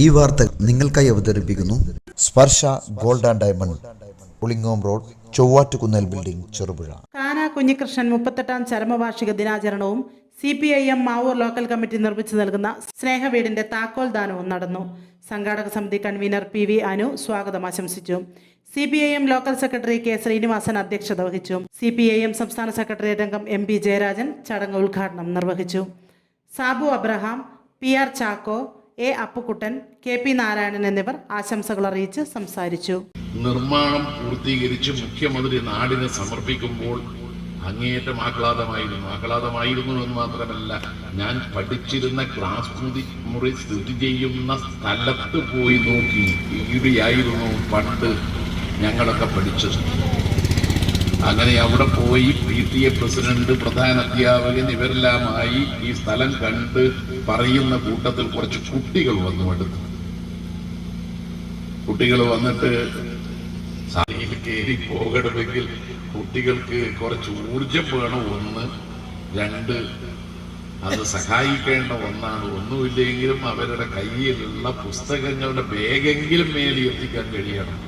ഈ വാർത്ത നിങ്ങൾക്കായി അവതരിപ്പിക്കുന്നു Sparsha gold and diamond, Pulingome road, Chovvattukunnel building, Cherupuzha. Kana Kunhikrishnan 38ാം ചരമവാർഷിക ദിനാചരണവും CPIM മാവൂർ ലോക്കൽ കമ്മിറ്റി നിർമ്മിച്ചു നൽകുന്ന സ്നേഹവീടിന്റെ താക്കോൽ ദാനവും നടന്നു. സംഘാടക സമിതി കൺവീനർ PV അനു സ്വാഗതം ആശംസിച്ചു. CPIM local secretary K Sreenivasan അധ്യക്ഷത വഹിച്ചു. CPIM സംസ്ഥാന സെക്രട്ടേറിയറ്റ് അംഗം MP ജയരാജൻ ചടങ്ങ് ഉദ്ഘാടനം നിർവഹിച്ചു. Sabu Abraham, PR Chacko, A Appukuttan, KP Narayanan എന്നിവർ ആശംസകൾ അറിയിച്ച് സംസാരിച്ചു. നിർമ്മാണം പൂർത്തീകരിച്ച് മുഖ്യമന്ത്രി നാടിന് സമർപ്പിക്കുമ്പോൾ അങ്ങേയറ്റം ആഹ്ലാദമായിരുന്നു എന്ന് മാത്രമല്ല, ഞാൻ പഠിച്ചിരുന്ന ക്ലാസ് മുറി സ്ഥിതി ചെയ്യുന്ന സ്ഥലത്ത് പോയി നോക്കി. ഈടെയായിരുന്നു പണ്ട് ഞങ്ങളൊക്കെ പഠിച്ചത്. അങ്ങനെ അവിടെ പോയി PTA പ്രസിഡന്റ്, പ്രധാന അധ്യാപകൻ ഇവരെല്ലാമായി ഈ സ്ഥലം കണ്ട് പറയുന്ന കൂട്ടത്തിൽ കുറച്ച് കുട്ടികൾ വന്നു അടുത്ത്. കുട്ടികൾ വന്നിട്ട് സാരിയിൽ കയറി പോകണമെങ്കിൽ കുട്ടികൾക്ക് കുറച്ച് ഊർജം വേണം, 1, 2 അത് സഹായിക്കേണ്ട ഒന്നാണ്. ഒന്നുമില്ലെങ്കിലും അവരുടെ കയ്യിലുള്ള പുസ്തകങ്ങളുടെ ബാഗെങ്കിലും മേലെ എത്തിക്കാൻ കഴിയണം.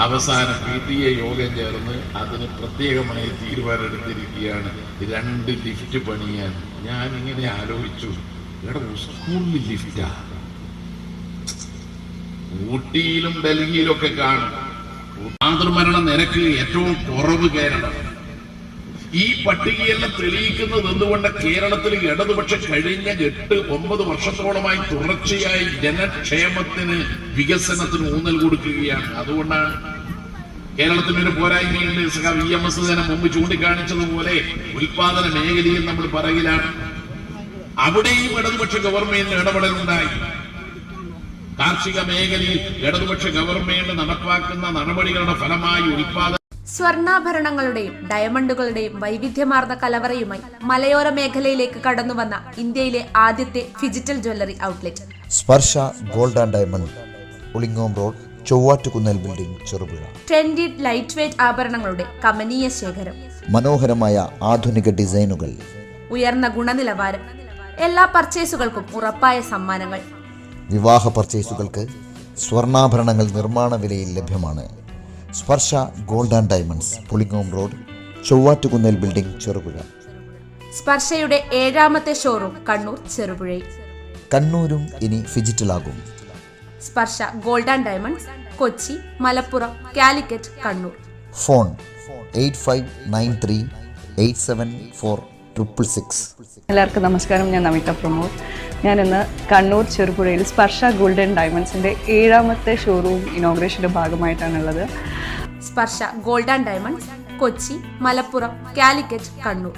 അവസാനം PTA യോഗം ചേർന്ന് അതിന് പ്രത്യേകമായി തീരുമാനമെടുത്തിരിക്കുകയാണ് 2 ലിഫ്റ്റ് പണിയാൻ. ഞാനിങ്ങനെ ആലോചിച്ചു, സ്കൂളിൽ ലിഫ്റ്റാ? ഊട്ടിയിലും ഡൽഹിയിലും ഒക്കെ കാണും. മാതൃമരണ നിരക്ക് ഏറ്റവും കുറവ് കേരളം. ഈ പട്ടികയെല്ലാം തെളിയിക്കുന്നത് എന്തുകൊണ്ട്? കേരളത്തിൽ ഇടതുപക്ഷം കഴിഞ്ഞ 8-9 വർഷത്തോളമായി തുടർച്ചയായി ജനക്ഷേമത്തിന്, വികസനത്തിന് ഊന്നൽ കൊടുക്കുകയാണ്. അതുകൊണ്ടാണ് കേരളത്തിനൊരു പോരായ്മയുണ്ട്. EMS തന്നെ മുമ്പ് ചൂണ്ടിക്കാണിച്ചതുപോലെ ഉൽപാദന മേഖലയിൽ നമ്മൾ പറയിലാണ്. അവിടെയും ഇടതുപക്ഷ ഗവൺമെന്റിന് ഇടപെടലുണ്ടായി. കാർഷിക മേഖലയിൽ ഇടതുപക്ഷ ഗവൺമെന്റ് നടപ്പാക്കുന്ന നടപടികളുടെ ഫലമായി ഉൽപാദന സ്വർണ്ണാഭരണങ്ങളുടെയും ഡയമണ്ടുകളുടെയും വൈവിധ്യമാർന്ന കലവറയുമായി മലയോര മേഖലയിലേക്ക് കടന്നുവന്ന ഇന്ത്യയിലെ ആദ്യത്തെ digital jewellery outlet Sparsha gold and diamond, Pulingome road, Chovvattukunnel building, Cherupuzha. Trendy light weight ആഭരണങ്ങളുടെ കമനീയ ശേഖരം, മനോഹരമായ ആധുനിക ഡിസൈനുകൾ, ഉയർന്ന ഗുണനിലവാരം, എല്ലാ പർച്ചേസുകൾക്കും ഉറപ്പായ സമ്മാനങ്ങൾ. വിവാഹ പർച്ചേസുകൾക്ക് സ്വർണ്ണാഭരണങ്ങൾ നിർമ്മാണ വിലയിൽ ലഭ്യമാണ്. Sparsha gold and diamonds, Pulingome road, Chovvattukunnel building, Cherupuzha. സ്പർശയുടെ 7ാമത്തെ ഷോറൂം കണ്ണൂർ, ചെറുപുഴയിൽ. കണ്ണൂരും ഇനി ഡിജിറ്റലാകും. Sparsha gold and diamonds, Kochi, Malappuram, Calicut, Kannur. Phone 8593874666. എല്ലാവർക്കും നമസ്കാരം. ഞാൻ നമിത പ്രമോദ്. ഞാനിന്ന് കണ്ണൂർ ചെറുപുഴയിൽ സ്പർശ ഗോൾഡ് ആൻഡ് ഡയമണ്ട്സിൻ്റെ 7ാമത്തെ ഷോറൂം ഇനോഗ്രേഷൻ്റെ ഭാഗമായിട്ടാണുള്ളത്. Sparsha gold and diamonds, Kochi, Malappuram, Calicut, Kannur.